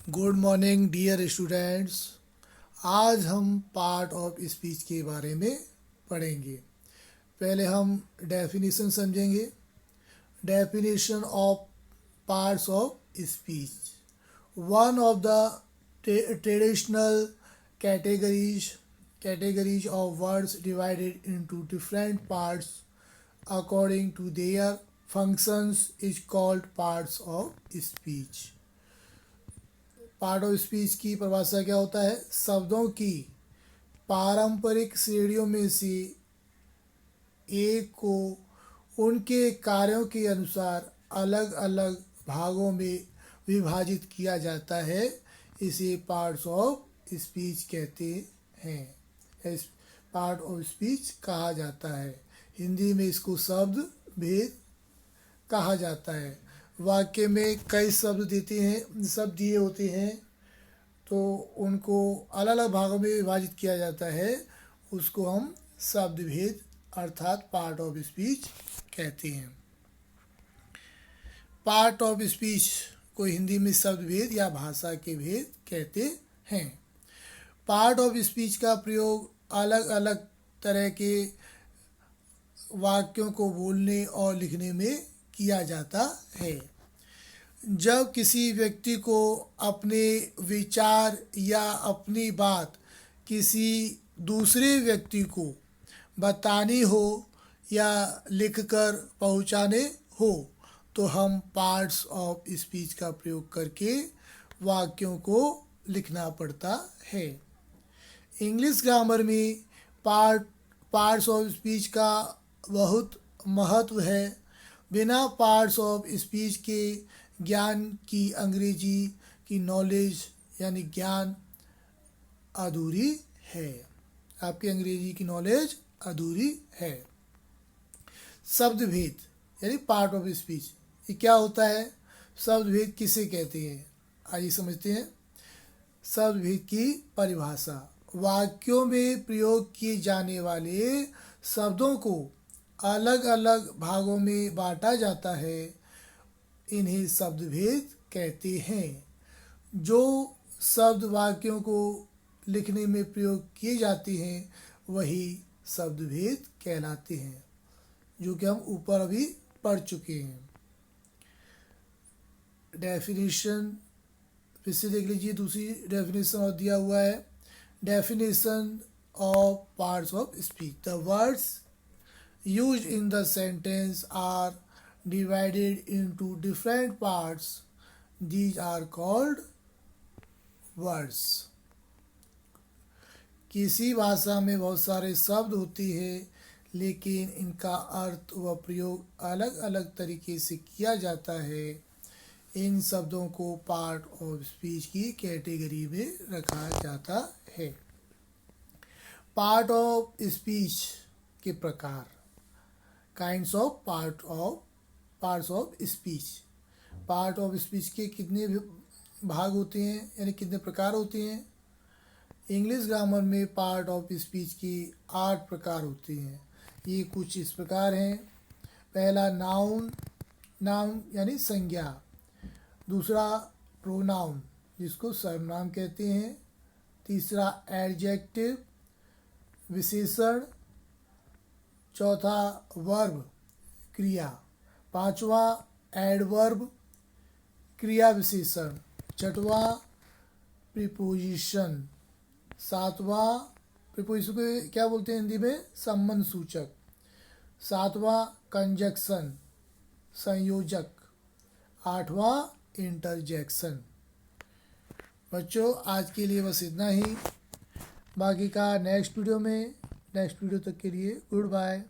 Good morning dear students. आज हम part of speech के बारे में पढ़ेंगे। पहले हम डेफिनेशन समझेंगे। Definition of parts of speech, one of the traditional categories of words divided into different parts according to their functions is called parts of speech। Part of speech की परिभाषा क्या होता है? शब्दों की पारंपरिक श्रेणियों में से एक को उनके कार्यों के अनुसार अलग अलग भागों में विभाजित किया जाता है। इसे पार्ट्स ऑफ स्पीच कहते हैं। इस पार्ट ऑफ स्पीच कहा जाता है। हिंदी में इसको शब्द भेद कहा जाता है। वाक्य में कई शब्द दिए होते हैं, तो उनको अलग अलग भागों में विभाजित किया जाता है। उसको हम शब्द भेद अर्थात पार्ट ऑफ स्पीच कहते हैं। पार्ट ऑफ स्पीच को हिंदी में शब्द भेद या भाषा के भेद कहते हैं। पार्ट ऑफ स्पीच का प्रयोग अलग अलग तरह के वाक्यों को बोलने और लिखने में किया जाता है। जब किसी व्यक्ति को अपने विचार या अपनी बात किसी दूसरे व्यक्ति को बतानी हो या लिखकर पहुंचाने हो, तो हम पार्ट्स ऑफ स्पीच का प्रयोग करके वाक्यों को लिखना पड़ता है। इंग्लिश ग्रामर में पार्ट्स ऑफ स्पीच का बहुत महत्व है। बिना पार्ट्स ऑफ स्पीच के ज्ञान की अंग्रेजी की नॉलेज यानी ज्ञान अधूरी है। आपकी अंग्रेजी की नॉलेज अधूरी है। शब्द भेद यानी पार्ट ऑफ स्पीच, ये क्या होता है? शब्द भेद किसे कहते हैं, आइए समझते हैं। शब्द भेद की परिभाषा, वाक्यों में प्रयोग किए जाने वाले शब्दों को अलग अलग भागों में बांटा जाता है। इन्हें शब्द भेद कहते हैं। जो शब्द वाक्यों को लिखने में प्रयोग किए जाते हैं वही शब्द भेद कहलाते हैं, जो कि हम ऊपर अभी पढ़ चुके हैं। डेफिनेशन फिर से देख लीजिए। दूसरी डेफिनेशन और दिया हुआ है। Definition of parts of speech, the words used in the sentence are divided into different parts. These are called words। किसी भाषा में बहुत सारे शब्द होते हैं, लेकिन इनका अर्थ व प्रयोग अलग अलग तरीके से किया जाता है। इन शब्दों को पार्ट ऑफ स्पीच की कैटेगरी में रखा जाता है। पार्ट ऑफ स्पीच के प्रकार, kinds of parts of speech. Part of speech के कितने भाग होते हैं यानी कितने प्रकार होते हैं? इंग्लिश ग्रामर में पार्ट ऑफ स्पीच की 8 प्रकार होते हैं। ये कुछ इस प्रकार हैं। पहला नाउन यानी संज्ञा। दूसरा प्रोनाउन, जिसको सर्वनाम कहते हैं। तीसरा एडजेक्टिव, विशेषण। चौथा वर्ब, क्रिया। पांचवा एडवर्ब, क्रिया विशेषण। छठवा प्रीपोजिशन। सातवां प्रीपोजिशन को क्या बोलते हैं हिंदी में? संबंध सूचक। सातवां कंजक्शन, संयोजक। आठवां इंटरजेक्शन। बच्चों, आज के लिए बस इतना ही। बाकी का नेक्स्ट वीडियो तक के लिए गुड बाय।